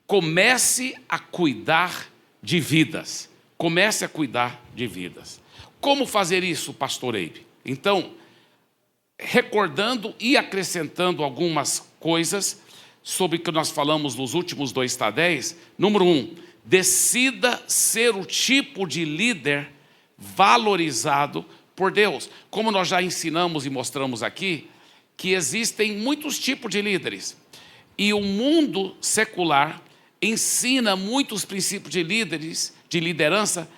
comece a cuidar de vidas. Comece a cuidar de vidas. Como fazer isso, pastor Eibe? Então, recordando e acrescentando algumas coisas sobre o que nós falamos nos últimos 2Tá10. Número 1, decida ser o tipo de líder valorizado por Deus. Como nós já ensinamos e mostramos aqui, que existem muitos tipos de líderes. E o mundo secular ensina muitos princípios de líderes, de liderança,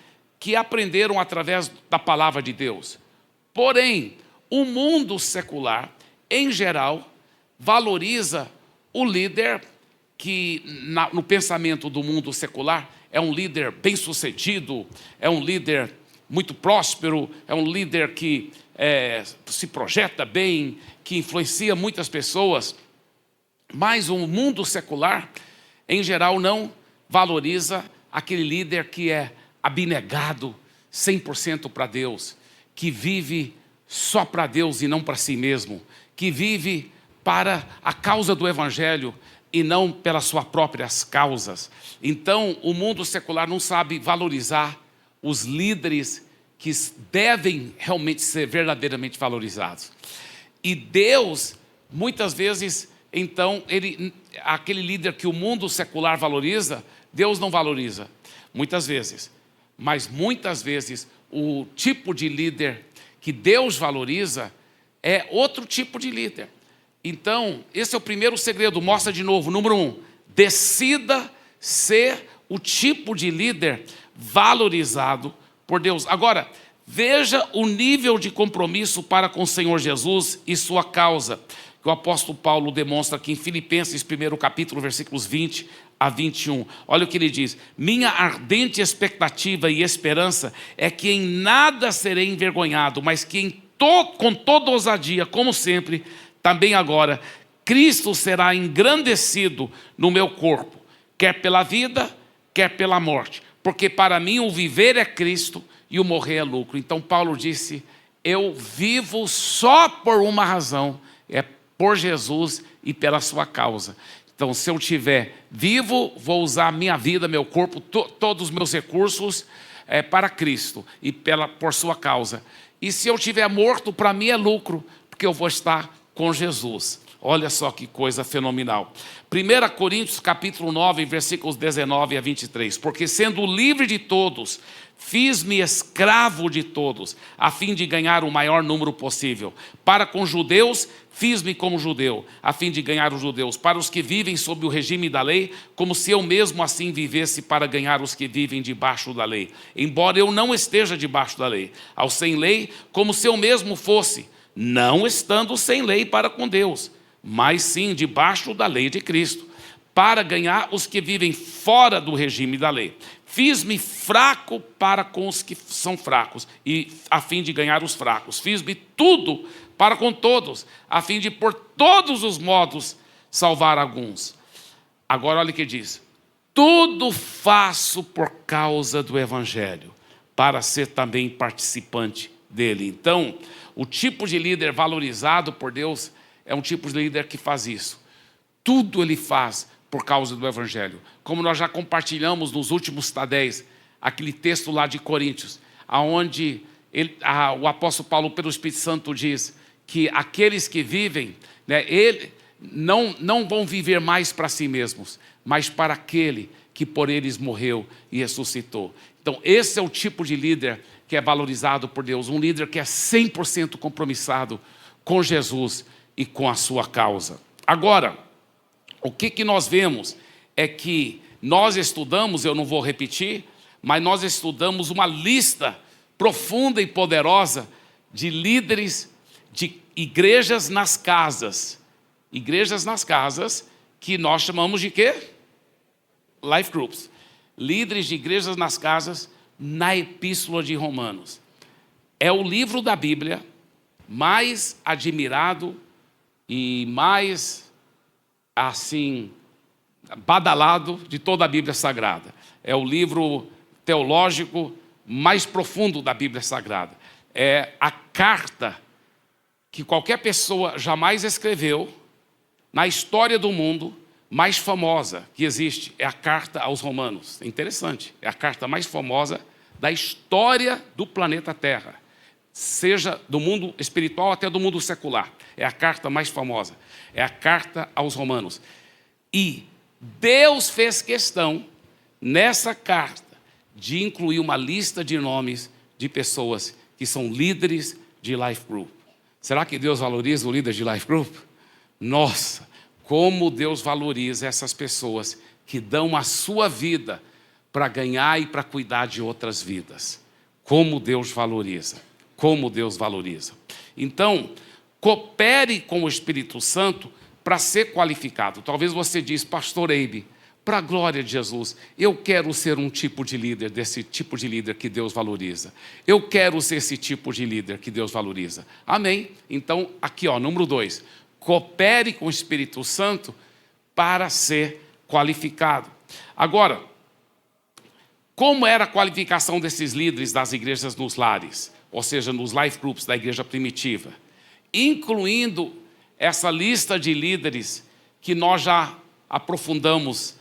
que aprenderam através da palavra de Deus. Porém, o mundo secular, em geral, valoriza o líder que, no pensamento do mundo secular, é um líder bem-sucedido, é um líder muito próspero, é um líder que se projeta bem, que influencia muitas pessoas. Mas o mundo secular, em geral, não valoriza aquele líder que é abnegado 100% para Deus, que vive só para Deus e não para si mesmo, que vive para a causa do Evangelho e não pelas suas próprias causas. Então, o mundo secular não sabe valorizar os líderes que devem realmente ser verdadeiramente valorizados. E Deus, muitas vezes, então, aquele líder que o mundo secular valoriza, Deus não valoriza, muitas vezes. Mas muitas vezes o tipo de líder que Deus valoriza é outro tipo de líder. Então, esse é o primeiro segredo. Mostra de novo, número 1, decida ser o tipo de líder valorizado por Deus. Agora, veja o nível de compromisso para com o Senhor Jesus e sua causa, que o apóstolo Paulo demonstra aqui em Filipenses, 1º capítulo, versículos 20 a 21. Olha o que ele diz: minha ardente expectativa e esperança é que em nada serei envergonhado, mas que com toda ousadia, como sempre, também agora, Cristo será engrandecido no meu corpo, quer pela vida, quer pela morte. Porque para mim o viver é Cristo e o morrer é lucro. Então Paulo disse, eu vivo só por uma razão, é por Jesus e pela sua causa. Então, se eu estiver vivo, vou usar a minha vida, meu corpo, todos os meus recursos para Cristo e por sua causa. E se eu estiver morto, para mim é lucro, porque eu vou estar com Jesus. Olha só que coisa fenomenal. 1 Coríntios capítulo 9, versículos 19 a 23. Porque sendo livre de todos, fiz-me escravo de todos, a fim de ganhar o maior número possível. Para com judeus, fiz-me como judeu, a fim de ganhar os judeus. Para os que vivem sob o regime da lei, como se eu mesmo assim vivesse para ganhar os que vivem debaixo da lei. Embora eu não esteja debaixo da lei. Ao sem lei, como se eu mesmo fosse, não estando sem lei para com Deus, mas sim debaixo da lei de Cristo, para ganhar os que vivem fora do regime da lei. Fiz-me fraco para com os que são fracos, e a fim de ganhar os fracos. Fiz-me tudo para com todos, a fim de por todos os modos salvar alguns. Agora olha o que diz: tudo faço por causa do Evangelho, para ser também participante dele. Então, o tipo de líder valorizado por Deus é um tipo de líder que faz isso. Tudo ele faz por causa do Evangelho. Como nós já compartilhamos nos últimos Tá10, aquele texto lá de Coríntios, onde o apóstolo Paulo, pelo Espírito Santo, diz que aqueles que vivem, não vão viver mais para si mesmos, mas para aquele que por eles morreu e ressuscitou. Então, esse é o tipo de líder que é valorizado por Deus, um líder que é 100% compromissado com Jesus e com a sua causa. Agora, o que nós vemos é que nós estudamos, eu não vou repetir, mas nós estudamos uma lista profunda e poderosa de líderes de igrejas nas casas. Igrejas nas casas, que nós chamamos de quê? Life groups. Líderes de igrejas nas casas na Epístola de Romanos. É o livro da Bíblia mais admirado e mais, assim, badalado de toda a Bíblia Sagrada. É o livro teológico mais profundo da Bíblia Sagrada. É a carta que qualquer pessoa jamais escreveu na história do mundo mais famosa que existe é a carta aos Romanos. É interessante, é a carta mais famosa da história do planeta Terra, seja do mundo espiritual até do mundo secular. É a carta mais famosa, é a carta aos Romanos. E Deus fez questão, nessa carta, de incluir uma lista de nomes de pessoas que são líderes de Life Group. Será que Deus valoriza o líder de Life Group? Nossa, como Deus valoriza essas pessoas que dão a sua vida para ganhar e para cuidar de outras vidas. Como Deus valoriza, como Deus valoriza. Então, coopere com o Espírito Santo para ser qualificado. Talvez você diz, pastor Eibe, para a glória de Jesus, eu quero ser um tipo de líder, desse tipo de líder que Deus valoriza. Eu quero ser esse tipo de líder que Deus valoriza. Amém? Então, aqui, número 2. Coopere com o Espírito Santo para ser qualificado. Agora, como era a qualificação desses líderes das igrejas nos lares? Ou seja, nos life groups da igreja primitiva? Incluindo essa lista de líderes que nós já aprofundamos,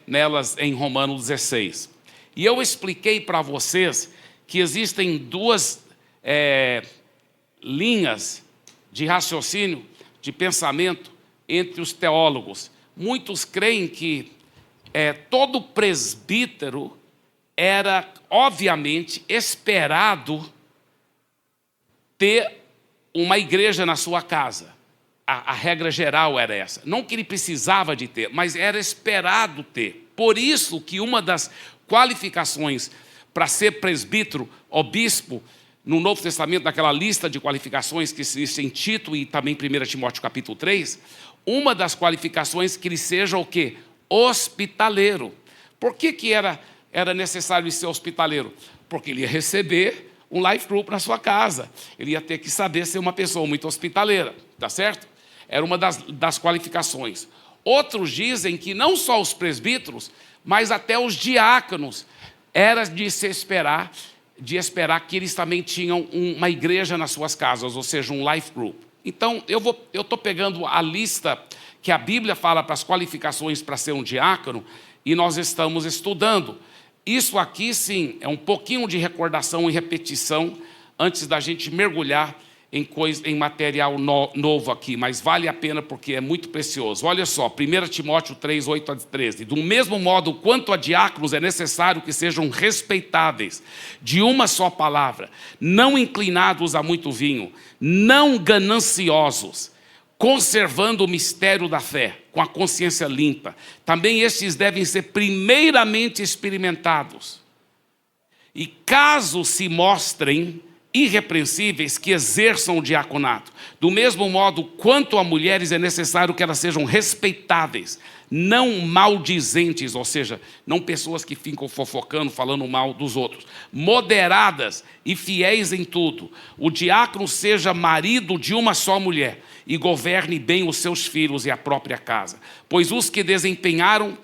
nelas em Romanos 16. E eu expliquei para vocês que existem duas linhas de raciocínio, de pensamento entre os teólogos. Muitos creem que todo presbítero era, obviamente, esperado ter uma igreja na sua casa. A regra geral era essa. Não que ele precisava de ter, mas era esperado ter. Por isso que uma das qualificações para ser presbítero ou bispo, no Novo Testamento, naquela lista de qualificações que existe em Tito e também em 1 Timóteo capítulo 3, uma das qualificações que ele seja o quê? Hospitaleiro. Por que era necessário ser hospitaleiro? Porque ele ia receber um life group na sua casa. Ele ia ter que saber ser uma pessoa muito hospitaleira, tá certo? Era uma das qualificações. Outros dizem que não só os presbíteros, mas até os diáconos, era de se esperar que eles também tinham uma igreja nas suas casas, ou seja, um life group. Então, eu estou pegando a lista que a Bíblia fala para as qualificações para ser um diácono, e nós estamos estudando. Isso aqui, sim, é um pouquinho de recordação e repetição antes da gente mergulhar em material novo aqui, mas vale a pena porque é muito precioso. Olha só, 1 Timóteo 3, 8 a 13. Do mesmo modo, quanto a diáconos, é necessário que sejam respeitáveis, de uma só palavra, não inclinados a muito vinho, não gananciosos, conservando o mistério da fé, com a consciência limpa. Também estes devem ser primeiramente experimentados. E caso se mostrem irrepreensíveis, que exerçam o diaconato. Do mesmo modo, quanto a mulheres, é necessário que elas sejam respeitáveis, não maldizentes, ou seja, não pessoas que ficam fofocando, falando mal dos outros, moderadas e fiéis em tudo. O diácono seja marido de uma só mulher e governe bem os seus filhos e a própria casa. Pois os que desempenharem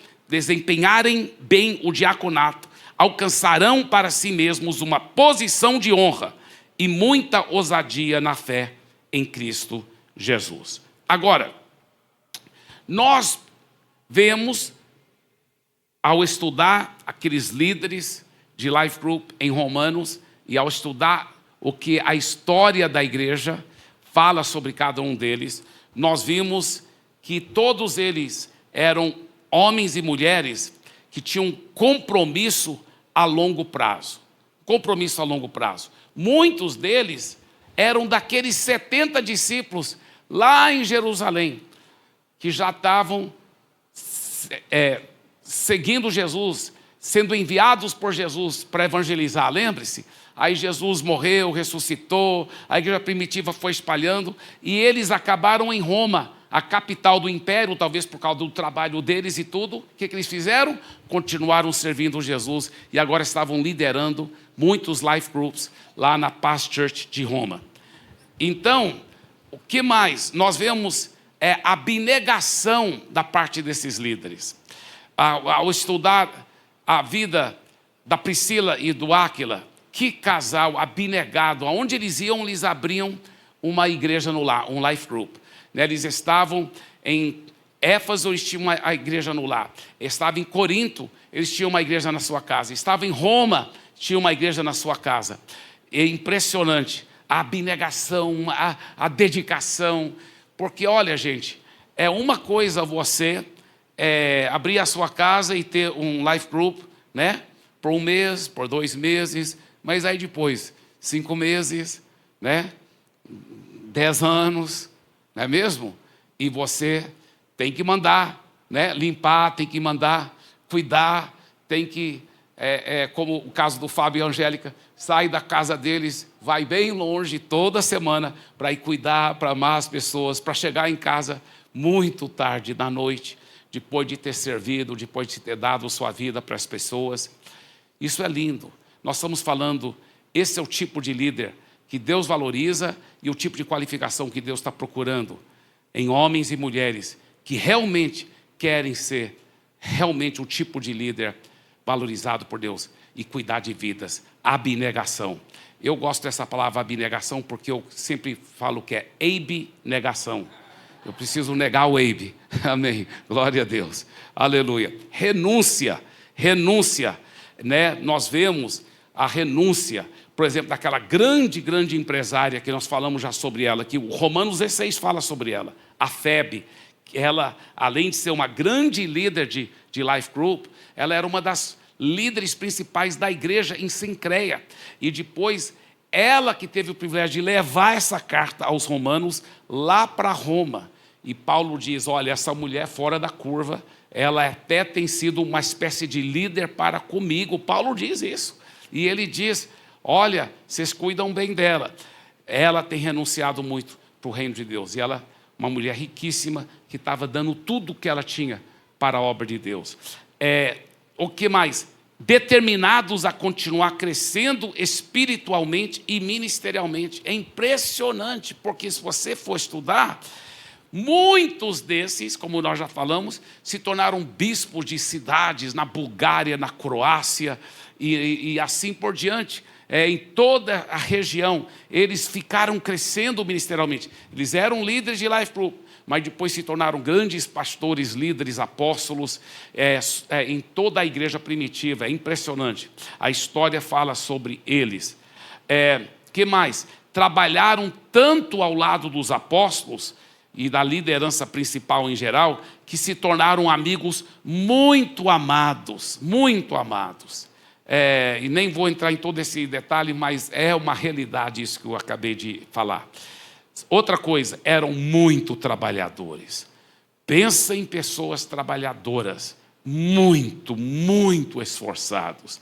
bem o diaconato alcançarão para si mesmos uma posição de honra e muita ousadia na fé em Cristo Jesus. Agora, nós vemos, ao estudar aqueles líderes de Life Group em Romanos, e ao estudar o que a história da igreja fala sobre cada um deles, nós vimos que todos eles eram homens e mulheres que tinham compromisso a longo prazo. Compromisso a longo prazo. Muitos deles eram daqueles 70 discípulos lá em Jerusalém, que já estavam seguindo Jesus, sendo enviados por Jesus para evangelizar. Lembre-se, aí Jesus morreu, ressuscitou, a igreja primitiva foi espalhando, e eles acabaram em Roma, a capital do império, talvez por causa do trabalho deles e tudo. O que eles fizeram? Continuaram servindo Jesus e agora estavam liderando muitos life groups lá na Paz Church de Roma. Então, o que mais? Nós vemos a abnegação da parte desses líderes. Ao estudar a vida da Priscila e do Áquila, que casal abnegado, aonde eles iam, eles abriam uma igreja no lar, um life group. Eles estavam em Éfeso, eles tinham a igreja no lar. Estava em Corinto, eles tinham uma igreja na sua casa. Estava em Roma, tinha uma igreja na sua casa. É impressionante a abnegação, a dedicação. Porque, olha, gente, é uma coisa você abrir a sua casa e ter um life group, né? Por 1 mês, por 2 meses, mas aí depois, 5 meses, né? 10 anos, não é mesmo? E você tem que mandar, né? Limpar, tem que mandar cuidar, tem que, como o caso do Fábio e a Angélica, sai da casa deles, vai bem longe toda semana para ir cuidar, para amar as pessoas, para chegar em casa muito tarde da noite, depois de ter servido, depois de ter dado sua vida para as pessoas. Isso é lindo. Nós estamos falando, esse é o tipo de líder que Deus valoriza e o tipo de qualificação que Deus está procurando em homens e mulheres que realmente querem ser realmente o tipo de líder valorizado por Deus e cuidar de vidas. Abnegação. Eu gosto dessa palavra abnegação porque eu sempre falo que é abnegação. Eu preciso negar o Abe. Amém. Glória a Deus. Aleluia. Renúncia. Renúncia. Né? Nós vemos a renúncia, por exemplo, daquela grande empresária que nós falamos já sobre ela, que o Romanos 16 fala sobre ela, a Febe. Ela, além de ser uma grande líder de life group, ela era uma das líderes principais da igreja em Sincreia. E depois, ela que teve o privilégio de levar essa carta aos romanos lá para Roma. E Paulo diz, olha, essa mulher fora da curva, ela até tem sido uma espécie de líder para comigo. Paulo diz isso. E ele diz, olha, vocês cuidam bem dela. Ela tem renunciado muito para o reino de Deus. E ela, uma mulher riquíssima, que estava dando tudo o que ela tinha para a obra de Deus. O que mais? Determinados a continuar crescendo espiritualmente e ministerialmente. É impressionante, porque se você for estudar, muitos desses, como nós já falamos, se tornaram bispos de cidades na Bulgária, na Croácia e assim por diante. Em toda a região, eles ficaram crescendo ministerialmente. Eles eram líderes de life group, mas depois se tornaram grandes pastores, líderes, apóstolos, em toda a igreja primitiva. É impressionante. A história fala sobre eles. Que mais? Trabalharam tanto ao lado dos apóstolos e da liderança principal em geral, que se tornaram amigos muito amados, muito amados. E nem vou entrar em todo esse detalhe, mas é uma realidade isso que eu acabei de falar. Outra coisa, eram muito trabalhadores. Pensa em pessoas trabalhadoras, muito esforçados.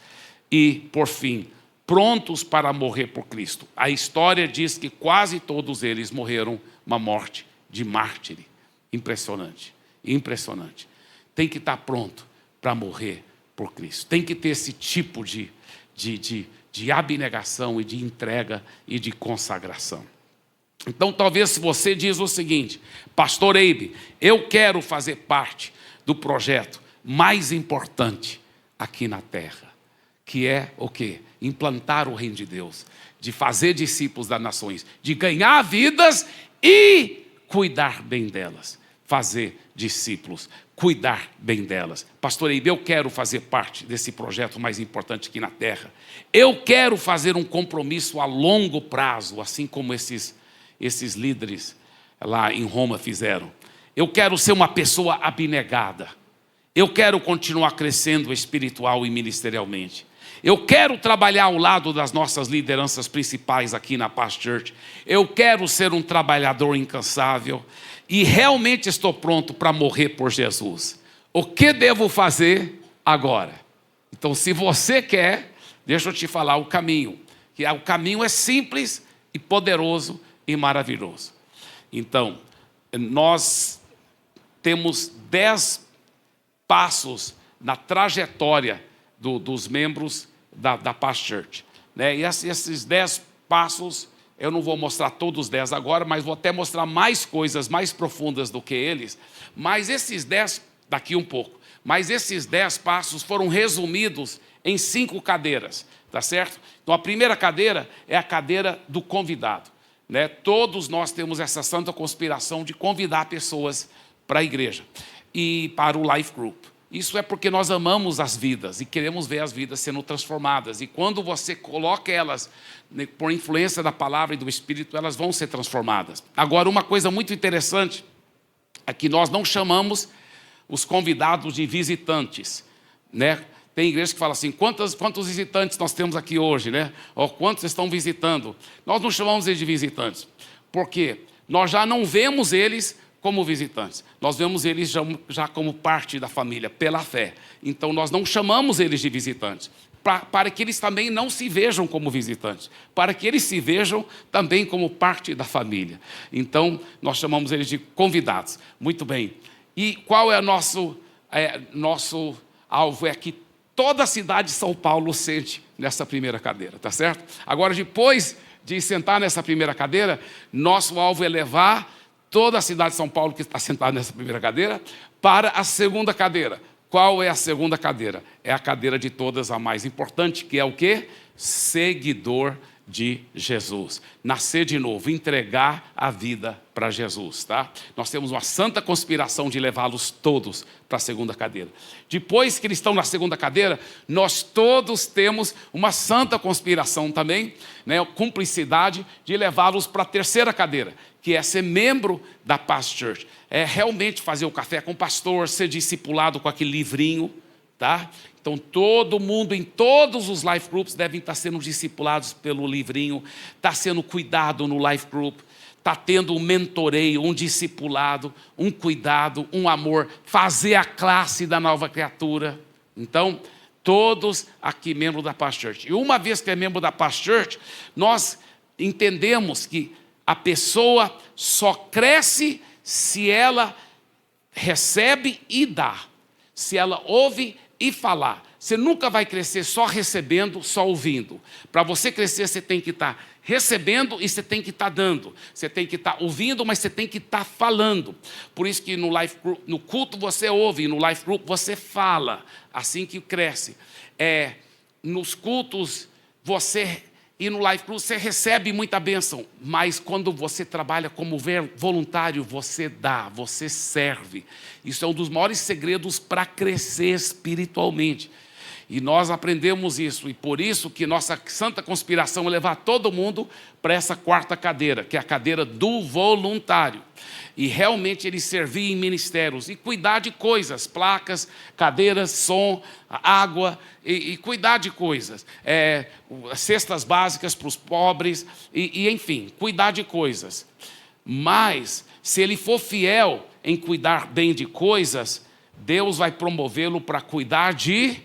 E, por fim, prontos para morrer por Cristo. A história diz que quase todos eles morreram uma morte de mártire. Impressionante, impressionante. Tem que estar pronto para morrer por Cristo. Tem que ter esse tipo de abnegação e de entrega e de consagração. Então, talvez se você diz o seguinte, Pastor Abe, eu quero fazer parte do projeto mais importante aqui na terra, que é o quê? Implantar o reino de Deus, de fazer discípulos das nações, de ganhar vidas e cuidar bem delas, fazer discípulos, cuidar bem delas. Pastor Abe, eu quero fazer parte desse projeto mais importante aqui na terra. Eu quero fazer um compromisso a longo prazo, assim como esses líderes lá em Roma fizeram. Eu quero ser uma pessoa abnegada. Eu quero continuar crescendo espiritual e ministerialmente. Eu quero trabalhar ao lado das nossas lideranças principais aqui na Paz Church. Eu quero ser um trabalhador incansável e realmente estou pronto para morrer por Jesus. O que devo fazer agora? Então, se você quer, deixa eu te falar o caminho. Que o caminho é simples e poderoso e maravilhoso. Então, nós temos 10 passos na trajetória dos membros da Paz Church, né? E esses 10 passos, eu não vou mostrar todos os 10 agora, mas vou até mostrar mais coisas mais profundas do que eles. Mas esses 10, daqui um pouco, mas esses 10 passos foram resumidos em 5 cadeiras, tá certo? Então a primeira cadeira é a cadeira do convidado, né? Todos nós temos essa santa conspiração de convidar pessoas para a igreja e para o Life Group. Isso é porque nós amamos as vidas e queremos ver as vidas sendo transformadas. E quando você coloca elas, por influência da palavra e do Espírito, elas vão ser transformadas. Agora, uma coisa muito interessante é que nós não chamamos os convidados de visitantes, né? Tem igreja que fala assim, quantos visitantes nós temos aqui hoje, né? Ou quantos estão visitando? Nós não chamamos eles de visitantes. Por quê? Nós já não vemos eles como visitantes. Nós vemos eles já como parte da família, pela fé. Então, nós não chamamos eles de visitantes, para que eles também não se vejam como visitantes, para que eles se vejam também como parte da família. Então, nós chamamos eles de convidados. Muito bem. E qual é o nosso alvo? É que toda a cidade de São Paulo sente nessa primeira cadeira, tá certo? Agora, depois de sentar nessa primeira cadeira, nosso alvo é levar toda a cidade de São Paulo que está sentada nessa primeira cadeira para a segunda cadeira. Qual é a segunda cadeira? É a cadeira de todas, a mais importante, que é o quê? Seguidor de Jesus. Nascer de novo, entregar a vida para Jesus, tá? Nós temos uma santa conspiração de levá-los todos para a segunda cadeira. Depois que eles estão na segunda cadeira, nós todos temos uma santa conspiração também, né? Cumplicidade de levá-los para a terceira cadeira, que é ser membro da Paz Church. É realmente fazer o café com o pastor, ser discipulado com aquele livrinho, tá? Então, todo mundo, em todos os life groups, devem estar sendo discipulados pelo livrinho, está sendo cuidado no life group, está tendo um mentoreio, um discipulado, um cuidado, um amor, fazer a classe da nova criatura. Então, todos aqui membros da Paz Church. E uma vez que é membro da Paz Church, nós entendemos que a pessoa só cresce se ela recebe e dá, se ela ouve e falar. Você nunca vai crescer só recebendo, só ouvindo. Para você crescer, você tem que estar recebendo e você tem que estar dando. Você tem que estar ouvindo, mas você tem que estar falando. Por isso que no life group, no culto você ouve, e no life group você fala. Assim que cresce. Nos cultos e no life group você recebe muita bênção, mas quando você trabalha como voluntário, você dá, você serve. Isso é um dos maiores segredos para crescer espiritualmente. E nós aprendemos isso, e por isso que nossa santa conspiração é levar todo mundo para essa quarta cadeira, que é a cadeira do voluntário. E realmente ele servir em ministérios e cuidar de coisas, placas, cadeiras, som, água, e cuidar de coisas. Cestas básicas para os pobres, enfim, cuidar de coisas. Mas, se ele for fiel em cuidar bem de coisas, Deus vai promovê-lo para cuidar de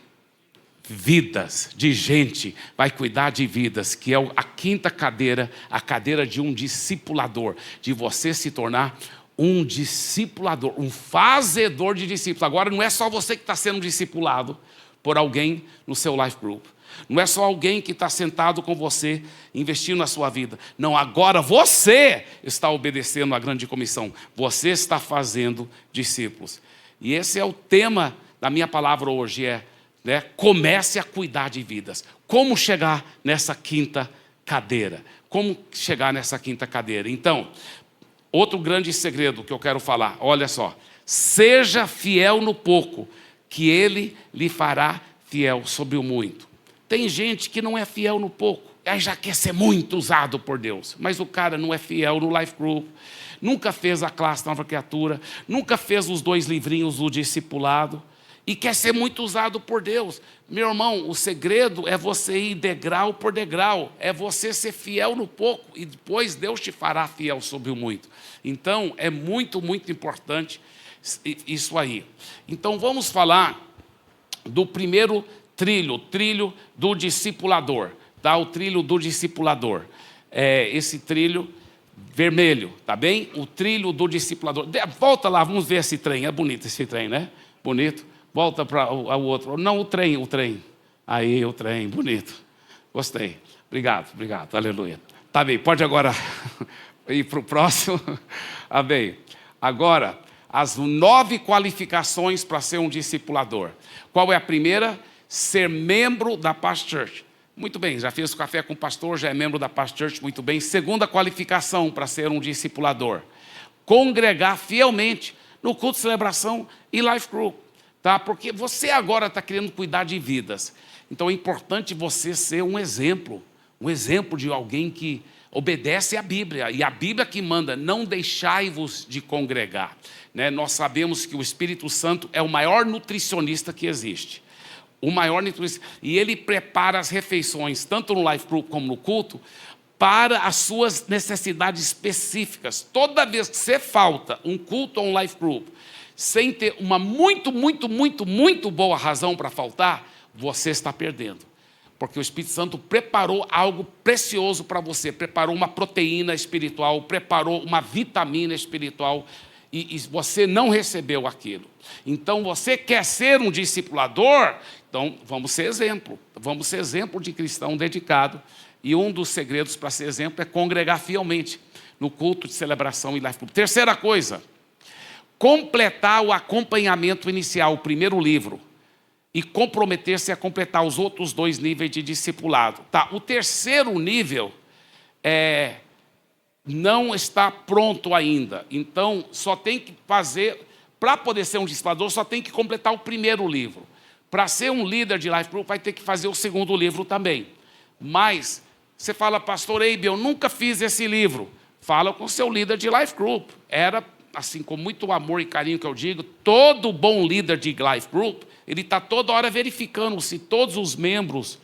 vidas, de gente, vai cuidar de vidas, que é a quinta cadeira, a cadeira de um discipulador, de você se tornar um discipulador, um fazedor de discípulos. Agora não é só você que está sendo discipulado por alguém no seu life group, não é só alguém que está sentado com você, investindo na sua vida. Não, agora você está obedecendo à grande comissão, você está fazendo discípulos. E esse é o tema da minha palavra hoje, comece a cuidar de vidas. Como chegar nessa quinta cadeira? Como chegar nessa quinta cadeira? Então, outro grande segredo que eu quero falar, olha só. Seja fiel no pouco, que Ele lhe fará fiel sobre o muito. Tem gente que não é fiel no pouco, aí já quer ser muito usado por Deus. Mas o cara não é fiel no life group, nunca fez a classe Nova Criatura, nunca fez os 2 livrinhos do discipulado, e quer ser muito usado por Deus. Meu irmão, o segredo é você ir degrau por degrau, é você ser fiel no pouco, e depois Deus te fará fiel sobre o muito. Então, é muito, muito importante isso aí. Então, vamos falar do primeiro trilho, o trilho do discipulador. Tá? O trilho do discipulador. Esse trilho vermelho, tá bem? O trilho do discipulador. Volta lá, vamos ver esse trem. É bonito esse trem, né? Bonito. Volta para o outro. Não, o trem. Aí, o trem, bonito. Gostei. Obrigado, aleluia. Tá bem, pode agora ir para o próximo. Tá bem. Agora, as 9 qualificações para ser um discipulador. Qual é a primeira? Ser membro da Paz Church. Muito bem, já fez o café com o pastor, já é membro da Paz Church, muito bem. Segunda qualificação para ser um discipulador. Congregar fielmente no culto de celebração e life group, tá? Porque você agora está querendo cuidar de vidas. Então é importante você ser um exemplo de alguém que obedece à Bíblia, e a Bíblia que manda: não deixai-vos de congregar. Né? Nós sabemos que o Espírito Santo é o maior nutricionista que existe. O maior nutricionista. E ele prepara as refeições, tanto no life group como no culto, para as suas necessidades específicas. Toda vez que você falta um culto ou um life group, sem ter uma muito boa razão para faltar, você está perdendo. Porque o Espírito Santo preparou algo precioso para você, preparou uma proteína espiritual, preparou uma vitamina espiritual, e você não recebeu aquilo. Então, você quer ser um discipulador? Então, vamos ser exemplo de cristão dedicado, e um dos segredos para ser exemplo é congregar fielmente no culto de celebração e life group. Terceira coisa, completar o acompanhamento inicial, o primeiro livro, e comprometer-se a completar os outros 2 níveis de discipulado. Tá, o terceiro nível não está pronto ainda. Então, só tem que fazer, para poder ser um discipulador, só tem que completar o primeiro livro. Para ser um líder de life group, vai ter que fazer o segundo livro também. Mas, você fala: pastor Eibe, eu nunca fiz esse livro. Fala com o seu líder de life group. Era, assim, com muito amor e carinho que eu digo, todo bom líder de life group, ele está toda hora verificando se todos os membros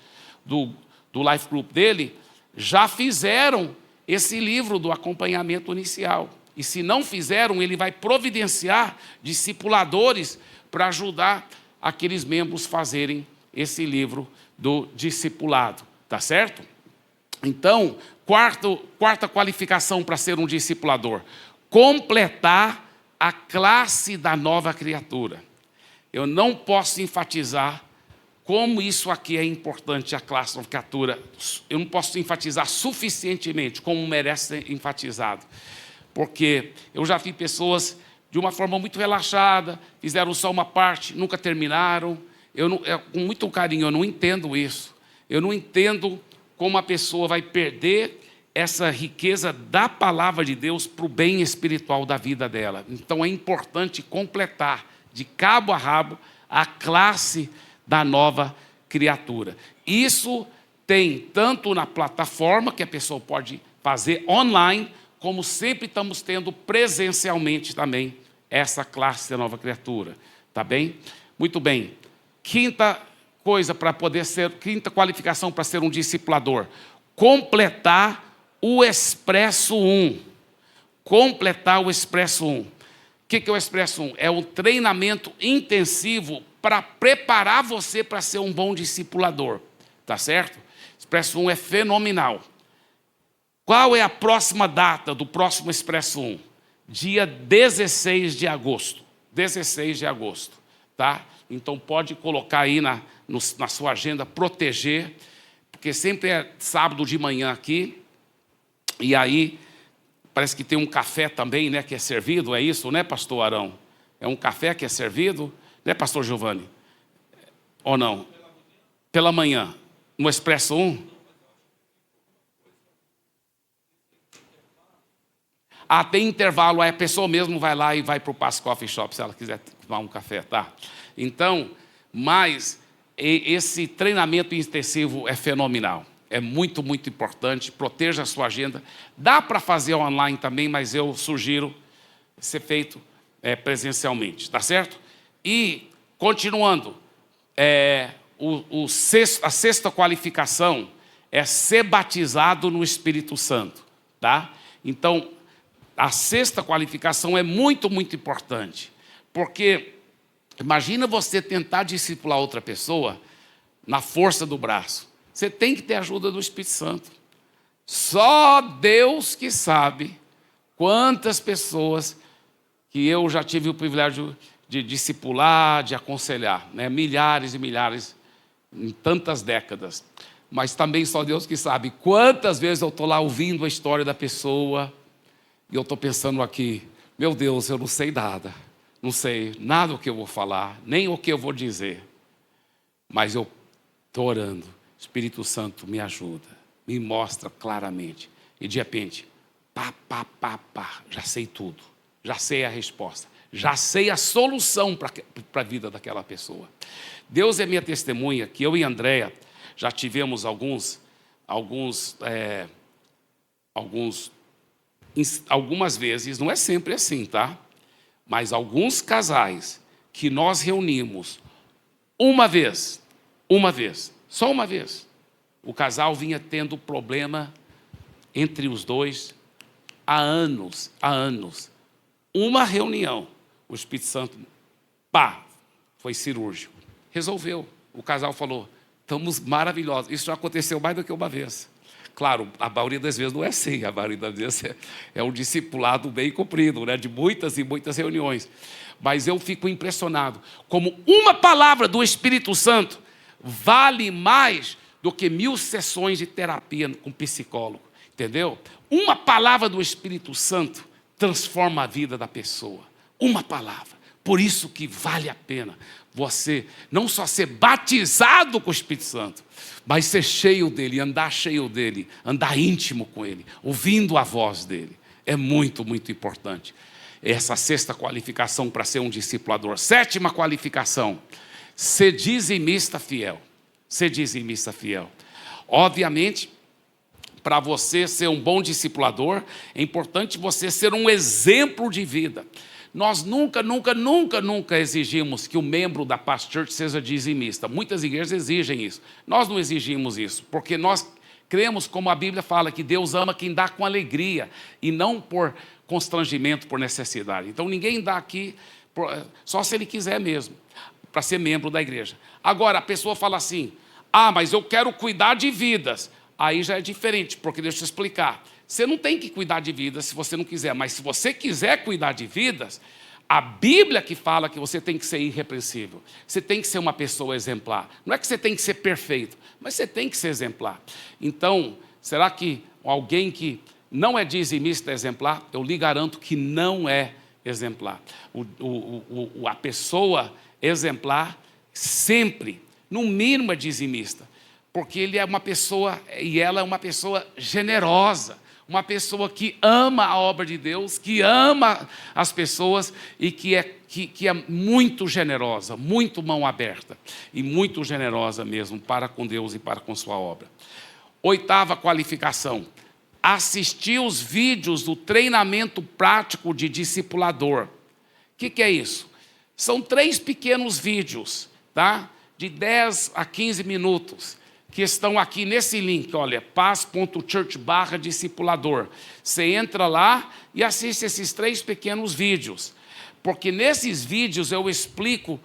do life group dele já fizeram esse livro do acompanhamento inicial. E se não fizeram, ele vai providenciar discipuladores para ajudar aqueles membros fazerem esse livro do discipulado. Tá certo? Então, quarta qualificação para ser um discipulador: completar a classe da nova criatura. Eu não posso enfatizar como isso aqui é importante, a classe da nova criatura. Eu não posso enfatizar suficientemente como merece ser enfatizado. Porque eu já vi pessoas de uma forma muito relaxada, fizeram só uma parte, nunca terminaram. Com muito carinho, eu não entendo isso. Eu não entendo como a pessoa vai perder essa riqueza da palavra de Deus para o bem espiritual da vida dela. Então é importante completar de cabo a rabo a classe da nova criatura. Isso tem tanto na plataforma, que a pessoa pode fazer online, como sempre estamos tendo presencialmente também essa classe da nova criatura. Tá bem? Muito bem. Quinta qualificação para ser um discipulador: completar o Expresso 1. Completar o Expresso 1. O que é o Expresso 1? É um treinamento intensivo para preparar você para ser um bom discipulador. Tá certo? Expresso 1 é fenomenal. Qual é a próxima data do próximo Expresso 1? Dia 16 de agosto. 16 de agosto. Tá? Então pode colocar aí na sua agenda, proteger, porque sempre é sábado de manhã aqui, e aí parece que tem um café também, né, que é servido, é isso, né, pastor Arão? É um café que é servido, né, pastor Giovanni? Ou não? Pela manhã, no Expresso 1? Ah, tem intervalo, aí a pessoa mesmo vai lá e vai para o Pass Coffee Shop, se ela quiser tomar um café, tá? Então, mas esse treinamento intensivo é fenomenal. É muito importante, proteja a sua agenda. Dá para fazer online também, mas eu sugiro ser feito presencialmente, tá certo? E, continuando, a sexta qualificação é ser batizado no Espírito Santo, tá? Então, a sexta qualificação é muito importante, porque imagina você tentar discipular outra pessoa na força do braço. Você tem que ter a ajuda do Espírito Santo. Só Deus que sabe quantas pessoas que eu já tive o privilégio de discipular, de aconselhar, né? Milhares e milhares, em tantas décadas. Mas também só Deus que sabe quantas vezes eu estou lá ouvindo a história da pessoa e eu estou pensando aqui: meu Deus, eu não sei nada. Não sei nada o que eu vou falar, nem o que eu vou dizer. Mas eu estou orando. Espírito Santo, me ajuda, me mostra claramente. E de repente, já sei tudo, já sei a resposta, Já sei a solução para a vida daquela pessoa. Deus é minha testemunha que eu e Andréia já tivemos algumas vezes, não é sempre assim, tá? Mas alguns casais que nós reunimos uma vez, só uma vez, o casal vinha tendo problema entre os dois há anos. Uma reunião, o Espírito Santo, foi cirúrgico. Resolveu. O casal falou, estamos maravilhosos. Isso já aconteceu mais do que uma vez. Claro, a maioria das vezes não é assim. A maioria das vezes é um discipulado bem comprido, né? De muitas e muitas reuniões. Mas eu fico impressionado como uma palavra do Espírito Santo vale mais do que 1000 sessões de terapia com psicólogo. Entendeu? Uma palavra do Espírito Santo transforma a vida da pessoa. Uma palavra. Por isso que vale a pena você não só ser batizado com o Espírito Santo, mas ser cheio dele, andar cheio dele, andar íntimo com ele, ouvindo a voz dele. É muito, muito importante. Essa 6ª qualificação para ser um discipulador. 7ª qualificação, ser dizimista fiel. Ser dizimista fiel. Obviamente, para você ser um bom discipulador, é importante você ser um exemplo de vida. Nós nunca exigimos que o membro da Past Church seja dizimista. Muitas igrejas exigem isso. Nós não exigimos isso, porque nós cremos, como a Bíblia fala, que Deus ama quem dá com alegria e não por constrangimento, por necessidade. Então ninguém dá aqui, só se ele quiser mesmo, para ser membro da igreja. Agora, a pessoa fala assim, mas eu quero cuidar de vidas. Aí já é diferente, porque deixa eu explicar. Você não tem que cuidar de vidas se você não quiser, mas se você quiser cuidar de vidas, a Bíblia que fala que você tem que ser irrepreensível, você tem que ser uma pessoa exemplar. Não é que você tem que ser perfeito, mas você tem que ser exemplar. Então, será que alguém que não é dizimista é exemplar? Eu lhe garanto que não é exemplar. A pessoa exemplar sempre, no mínimo, é dizimista, porque ele é uma pessoa, e ela é uma pessoa generosa, uma pessoa que ama a obra de Deus, que ama as pessoas e que é muito generosa, muito mão aberta e muito generosa mesmo para com Deus e para com sua obra. 8ª qualificação, assistir os vídeos do treinamento prático de discipulador. O que é isso? São 3 pequenos vídeos, tá? De 10 a 15 minutos. Que estão aqui nesse link, olha, paz.church/discipulador. Você entra lá e assiste esses 3 pequenos vídeos, porque nesses vídeos eu explico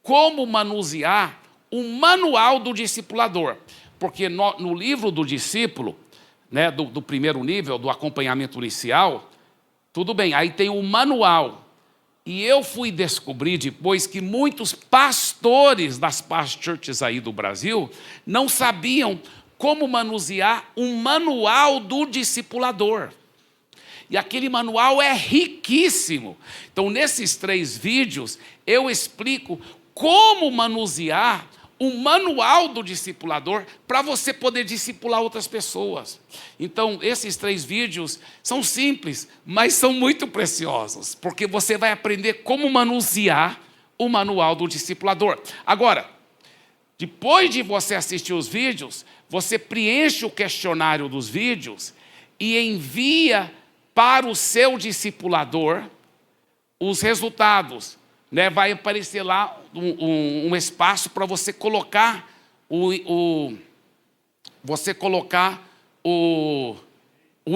como manusear o manual do discipulador, porque no livro do discípulo, né, do primeiro nível, do acompanhamento inicial, tudo bem, aí tem o manual. E eu fui descobrir depois que muitos pastores das past churches aí do Brasil não sabiam como manusear um manual do discipulador. E aquele manual é riquíssimo. Então, nesses 3 vídeos, eu explico como manusear um manual do discipulador para você poder discipular outras pessoas. Então, esses 3 vídeos são simples, mas são muito preciosos, porque você vai aprender como manusear o manual do discipulador. Agora, depois de você assistir os vídeos, você preenche o questionário dos vídeos e envia para o seu discipulador os resultados. Né, vai aparecer lá um espaço para você colocar o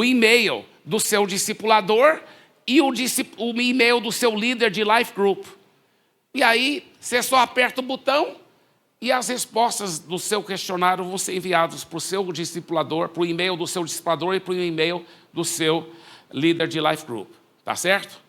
e-mail do seu discipulador e o e-mail do seu líder de life group. E aí você só aperta o botão e as respostas do seu questionário vão ser enviadas para o seu discipulador, para o e-mail do seu discipulador e para o e-mail do seu líder de life group. Tá certo?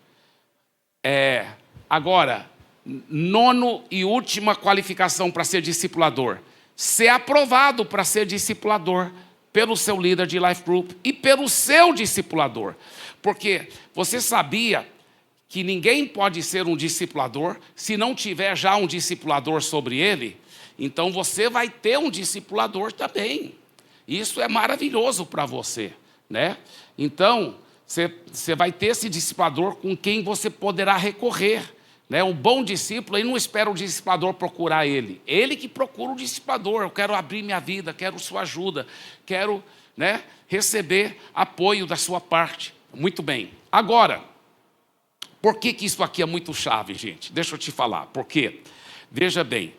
Agora, 9ª e última qualificação para ser discipulador. Ser aprovado para ser discipulador pelo seu líder de life group e pelo seu discipulador. Porque você sabia que ninguém pode ser um discipulador se não tiver já um discipulador sobre ele? Então você vai ter um discipulador também. Isso é maravilhoso para você, né? Então, Você vai ter esse discipulador com quem você poderá recorrer. Né? Um bom discípulo, ele não espera o discipulador procurar ele. Ele que procura o discipulador. Eu quero abrir minha vida, quero sua ajuda, quero, né, receber apoio da sua parte. Muito bem. Agora, por que isso aqui é muito chave, gente? Deixa eu te falar. Por quê? Veja bem,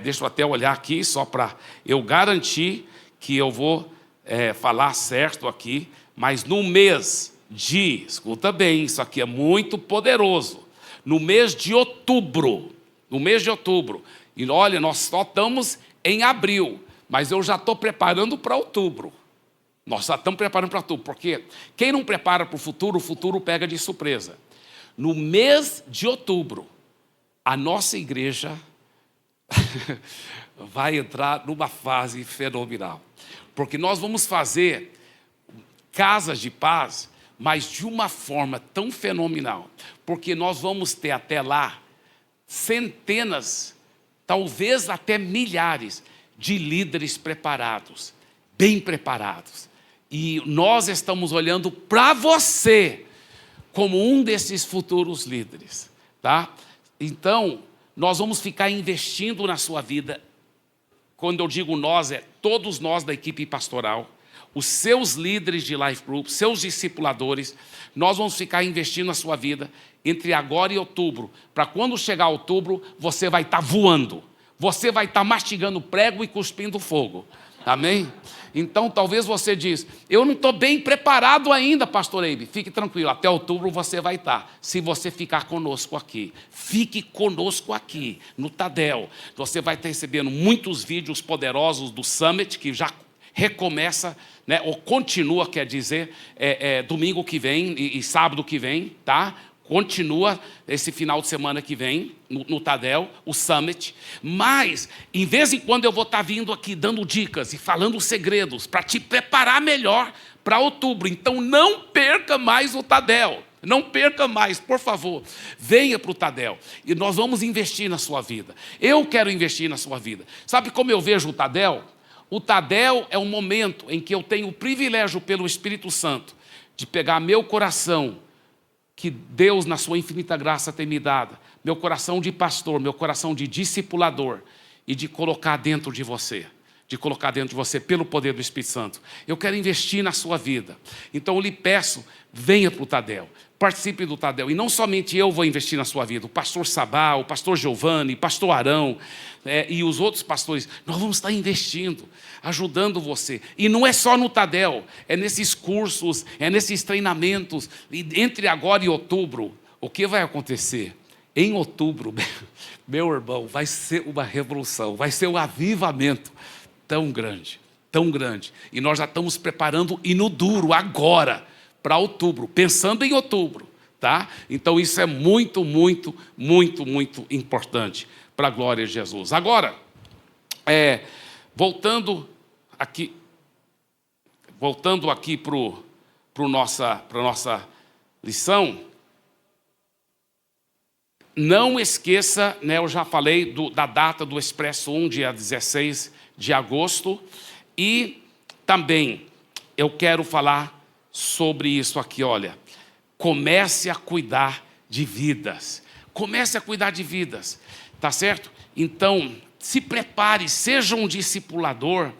deixa eu até olhar aqui, só para eu garantir que eu vou falar certo aqui, mas no mês de, escuta bem, isso aqui é muito poderoso, no mês de outubro, e olha, nós só estamos em abril, mas eu já estou preparando para outubro. Nós já estamos preparando para outubro, porque quem não prepara para o futuro pega de surpresa. No mês de outubro, a nossa igreja vai entrar numa fase fenomenal, porque nós vamos fazer casas de paz, mas de uma forma tão fenomenal, porque nós vamos ter até lá centenas, talvez até milhares de líderes preparados, bem preparados, e nós estamos olhando para você como um desses futuros líderes, tá? Então, nós vamos ficar investindo na sua vida. Quando eu digo nós, todos nós da equipe pastoral, os seus líderes de life group, seus discipuladores, nós vamos ficar investindo na sua vida entre agora e outubro, para quando chegar outubro, você vai estar voando, você vai estar mastigando prego e cuspindo fogo. Amém? Então talvez você diz, eu não estou bem preparado ainda, pastor Eibe. Fique tranquilo, até outubro você vai estar, se você ficar conosco aqui. Fique conosco aqui, no Tadel. Você vai estar recebendo muitos vídeos poderosos do Summit, que já recomeça, né, ou continua, quer dizer, domingo que vem e sábado que vem, tá? Continua esse final de semana que vem, no Tadel, o Summit. Mas, em vez em quando eu vou estar vindo aqui dando dicas e falando segredos para te preparar melhor para outubro. Então, não perca mais o Tadel. Não perca mais, por favor. Venha para o Tadel. E nós vamos investir na sua vida. Eu quero investir na sua vida. Sabe como eu vejo o Tadel? O Tadel é um momento em que eu tenho o privilégio pelo Espírito Santo de pegar meu coração, que Deus, na sua infinita graça, tem me dado, meu coração de pastor, meu coração de discipulador, e de colocar dentro de você, pelo poder do Espírito Santo. Eu quero investir na sua vida. Então eu lhe peço, venha para o Tadel, participe do Tadel. E não somente eu vou investir na sua vida, o pastor Sabá, o pastor Giovanni, o pastor Arão, e os outros pastores, nós vamos estar investindo, ajudando você. E não é só no Tadel, é nesses cursos, é nesses treinamentos. E entre agora e outubro, o que vai acontecer? Em outubro, meu irmão, vai ser uma revolução, vai ser um avivamento tão grande, tão grande. E nós já estamos preparando e no duro agora, para outubro, pensando em outubro, tá? Então isso é muito, muito, muito, muito importante para a glória de Jesus. Agora, voltando aqui para nossa lição, não esqueça, né, eu já falei da data do Expresso 1, dia 16 de agosto, e também eu quero falar sobre isso aqui, olha, comece a cuidar de vidas, tá certo? Então, se prepare, seja um discipulador,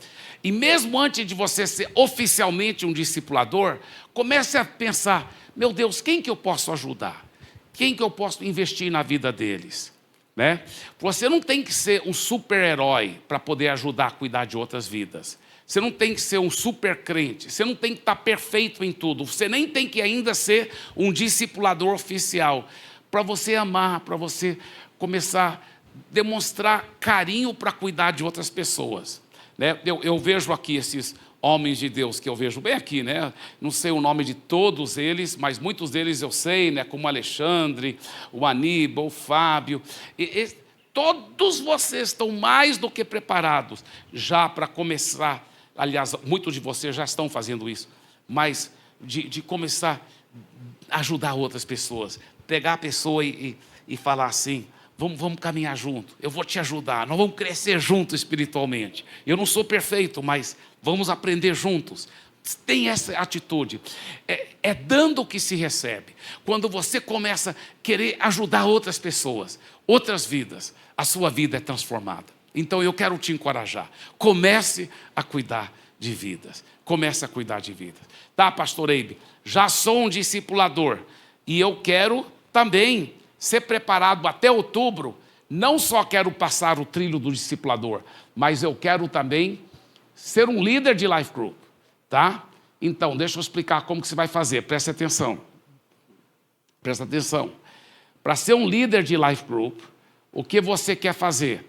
e mesmo antes de você ser oficialmente um discipulador, comece a pensar, meu Deus, quem que eu posso ajudar? Quem que eu posso investir na vida deles? Né? Você não tem que ser um super-herói para poder ajudar a cuidar de outras vidas. Você não tem que ser um super crente, você não tem que estar perfeito em tudo, você nem tem que ainda ser um discipulador oficial, para você amar, para você começar a demonstrar carinho para cuidar de outras pessoas. Né? Eu vejo aqui esses homens de Deus que eu vejo bem aqui, né? Não sei o nome de todos eles, mas muitos deles eu sei, né? Como o Alexandre, o Aníbal, o Fábio, todos vocês estão mais do que preparados já para começar. Aliás, muitos de vocês já estão fazendo isso, mas de começar a ajudar outras pessoas, pegar a pessoa e falar assim, vamos caminhar junto, eu vou te ajudar, nós vamos crescer juntos espiritualmente. Eu não sou perfeito, mas vamos aprender juntos, Tem essa atitude. É dando que se recebe. Quando você começa a querer ajudar outras pessoas, outras vidas, a sua vida é transformada. Então eu quero te encorajar. Comece a cuidar de vidas. Comece a cuidar de vidas. Tá, pastor Eibe? Já sou um discipulador. E eu quero também ser preparado até outubro. Não só quero passar o trilho do discipulador, mas eu quero também ser um líder de life group. Tá? Então, deixa eu explicar como que você vai fazer. Presta atenção. Presta atenção. Para ser um líder de life group, o que você quer fazer?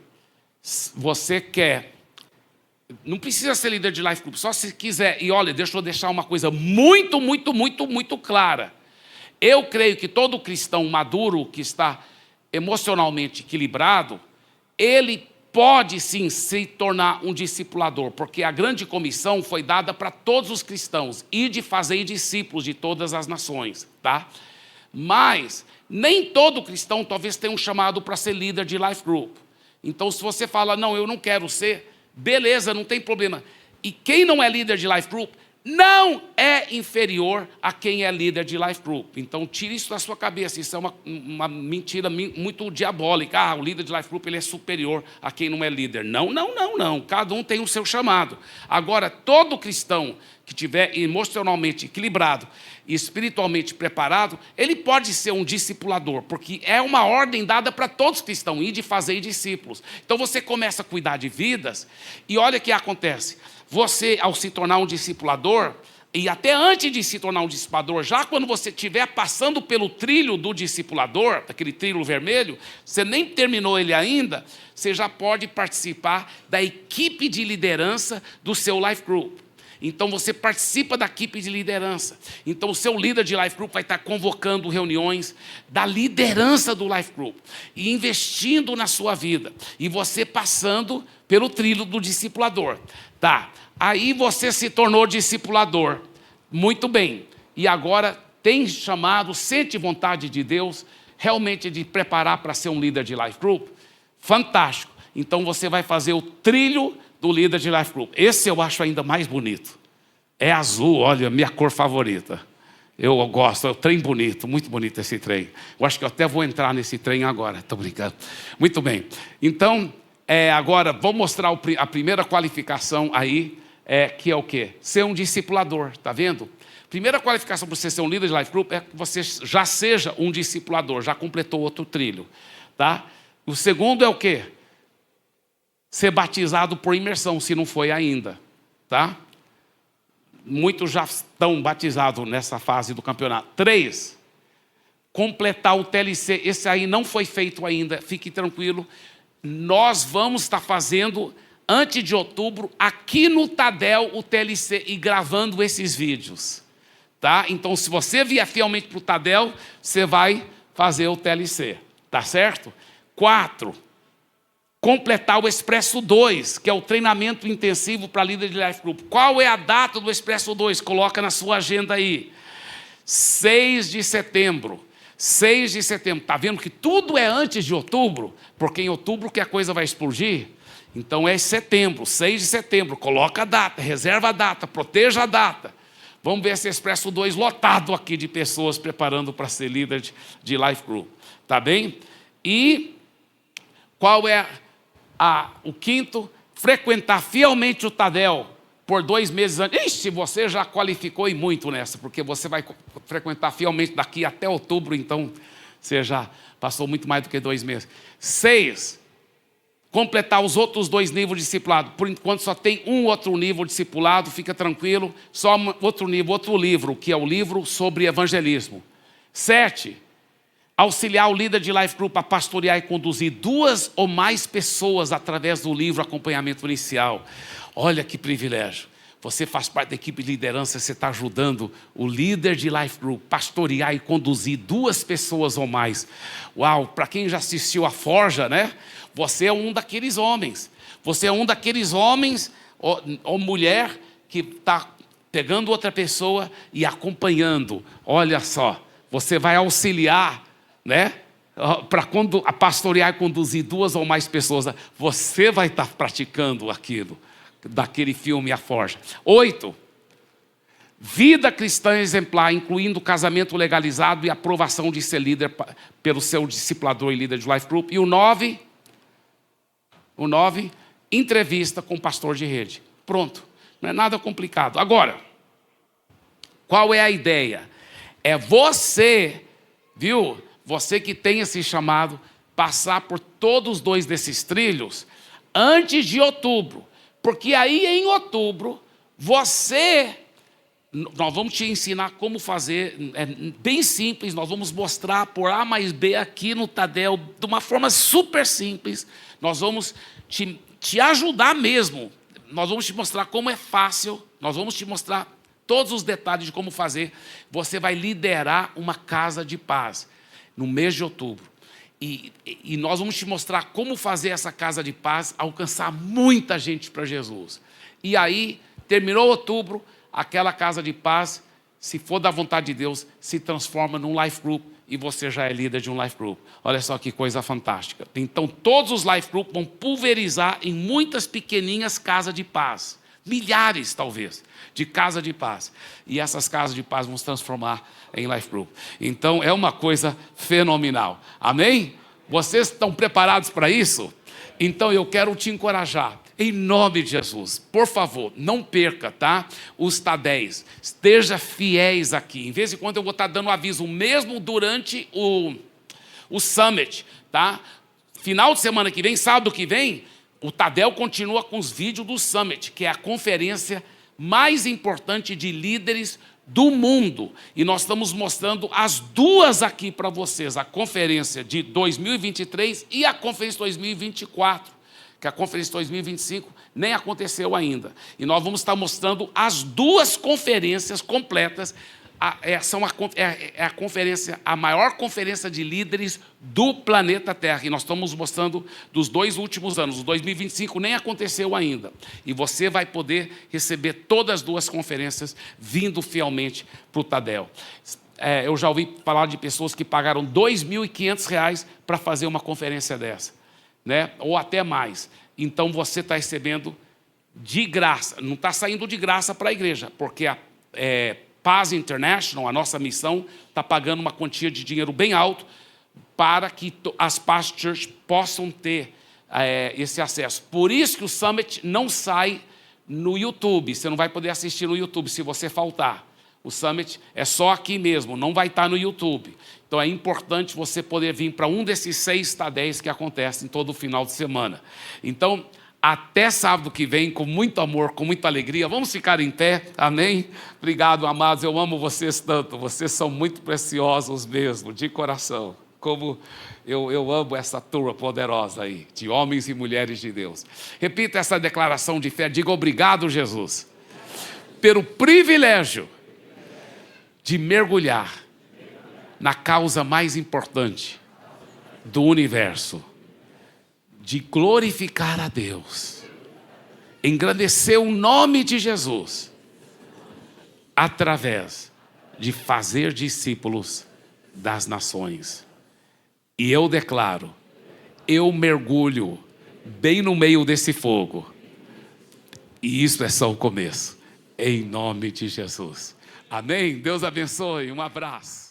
Você quer... Não precisa ser líder de life group, só se quiser. E olha, deixa eu deixar uma coisa muito clara. Eu creio que todo cristão maduro que está emocionalmente equilibrado, ele pode sim se tornar um discipulador, porque a grande comissão foi dada para todos os cristãos, e de fazer discípulos de todas as nações, tá? Mas nem todo cristão talvez tenha um chamado para ser líder de life group. Então, se você fala, não, eu não quero ser, beleza, não tem problema. E quem não é líder de life group não é inferior a quem é líder de life group. Então, tire isso da sua cabeça. Isso é uma mentira muito diabólica. Ah, o líder de life group ele é superior a quem não é líder. Não. Cada um tem o seu chamado. Agora, todo cristão que estiver emocionalmente equilibrado e espiritualmente preparado, ele pode ser um discipulador, porque é uma ordem dada para todos os cristãos, ir de fazer discípulos. Então, você começa a cuidar de vidas, e olha o que acontece. Você, ao se tornar um discipulador, e até antes de se tornar um discipulador, já quando você estiver passando pelo trilho do discipulador, aquele trilho vermelho, você nem terminou ele ainda, você já pode participar da equipe de liderança do seu life group. Então você participa da equipe de liderança. Então o seu líder de life group vai estar convocando reuniões da liderança do life group e investindo na sua vida. E você passando pelo trilho do discipulador. Tá, aí você se tornou discipulador. Muito bem. E agora tem chamado, sente vontade de Deus realmente de preparar para ser um líder de life group? Fantástico. Então você vai fazer o trilho do líder de life group. Esse eu acho ainda mais bonito. É azul, olha, minha cor favorita. Eu gosto, é um trem bonito, muito bonito esse trem. Eu acho que eu até vou entrar nesse trem agora, estou brincando. Muito bem. Então, agora, vou mostrar a primeira qualificação aí, que é o quê? Ser um discipulador, está vendo? Primeira qualificação para você ser um líder de life group é que você já seja um discipulador, já completou outro trilho. Tá? O segundo é o quê? Ser batizado por imersão, se não foi ainda. Tá? Muitos já estão batizados nessa fase do campeonato. 3, completar o TLC. Esse aí não foi feito ainda, fique tranquilo. Nós vamos estar fazendo, antes de outubro, aqui no Tadel, o TLC e gravando esses vídeos. Tá? Então, se você vier fielmente para o Tadel, você vai fazer o TLC. Tá certo? 4, completar o Expresso 2, que é o treinamento intensivo para líder de life group. Qual é a data do Expresso 2? Coloca na sua agenda aí. 6 de setembro. 6 de setembro. Está vendo que tudo é antes de outubro? Porque em outubro que a coisa vai explodir. Então é setembro, 6 de setembro. Coloca a data, reserva a data, proteja a data. Vamos ver esse Expresso 2 lotado aqui de pessoas preparando para ser líder de life group. Tá bem? E qual é o 5º? Frequentar fielmente o Tadel por 2 meses antes. Ixi, você já qualificou e muito nessa, porque você vai frequentar fielmente daqui até outubro, então você já passou muito mais do que 2 meses. 6, completar os outros 2 níveis de discipulado. Por enquanto só tem um outro nível de discipulado, fica tranquilo. Só outro nível, outro livro, que é o livro sobre evangelismo. 7, auxiliar o líder de life group a pastorear e conduzir 2 ou mais pessoas através do livro Acompanhamento Inicial. Olha que privilégio. Você faz parte da equipe de liderança, você está ajudando o líder de life group pastorear e conduzir 2 pessoas ou mais. Uau, para quem já assistiu a Forja, né? Você é um daqueles homens. Você é um daqueles homens ou mulher que está pegando outra pessoa e acompanhando. Olha só, você vai auxiliar, né? Para pastorear e conduzir 2 ou mais pessoas. Você vai estar praticando aquilo. Daquele filme A Forja. 8, vida cristã exemplar, incluindo casamento legalizado e aprovação de ser líder pelo seu discipulador e líder de life group. E o 9, entrevista com o pastor de rede. Pronto, não é nada complicado. Agora, qual é a ideia? É você, viu? Você que tem esse chamado, passar por todos os 2 desses trilhos antes de outubro. Porque aí em outubro, nós vamos te ensinar como fazer, é bem simples, nós vamos mostrar por A mais B aqui no Tadel, de uma forma super simples. Nós vamos te ajudar mesmo. Nós vamos te mostrar como é fácil, nós vamos te mostrar todos os detalhes de como fazer. Você vai liderar uma casa de paz no mês de outubro. E nós vamos te mostrar como fazer essa casa de paz alcançar muita gente para Jesus. E aí, terminou outubro, aquela casa de paz, se for da vontade de Deus, se transforma num life group e você já é líder de um life group. Olha só que coisa fantástica. Então, todos os life groups vão pulverizar em muitas pequeninhas casas de paz. Milhares, talvez, de casa de paz. E essas casas de paz vão se transformar em life group. Então, é uma coisa fenomenal. Amém? Vocês estão preparados para isso? Então, eu quero te encorajar. Em nome de Jesus, por favor, não perca, tá? Os Tadéis. Esteja fiéis aqui. Em vez de quando eu vou estar dando aviso, mesmo durante o Summit, tá? Final de semana que vem, sábado que vem, o Tadel continua com os vídeos do Summit, que é a conferência mais importante de líderes do mundo. E nós estamos mostrando as 2 aqui para vocês, a conferência de 2023 e a conferência de 2024. Que a conferência de 2025 nem aconteceu ainda. E nós vamos estar mostrando as 2 conferências completas. É a conferência, a maior conferência de líderes do planeta Terra. E nós estamos mostrando dos 2 últimos anos. O 2025 nem aconteceu ainda. E você vai poder receber todas as 2 conferências vindo fielmente para o Tadel. Eu já ouvi falar de pessoas que pagaram R$ 2.500 para fazer uma conferência dessa, né? Ou até mais. Então você está recebendo de graça, não está saindo de graça para a igreja, porque a Paz International, a nossa missão, está pagando uma quantia de dinheiro bem alto para que as Paz Church possam ter esse acesso. Por isso que o Summit não sai no YouTube, você não vai poder assistir no YouTube se você faltar. O Summit é só aqui mesmo, não vai estar no YouTube. Então é importante você poder vir para um desses 6 Tadéis que acontecem todo final de semana. Então, até sábado que vem, com muito amor, com muita alegria. Vamos ficar em pé, amém? Obrigado, amados, eu amo vocês tanto. Vocês são muito preciosos mesmo, de coração. Como eu amo essa turma poderosa aí, de homens e mulheres de Deus. Repita essa declaração de fé, diga obrigado, Jesus, pelo privilégio de mergulhar na causa mais importante do universo, de glorificar a Deus, engrandecer o nome de Jesus, através de fazer discípulos das nações. E eu declaro, eu mergulho bem no meio desse fogo, e isso é só o começo, em nome de Jesus. Amém? Deus abençoe, um abraço.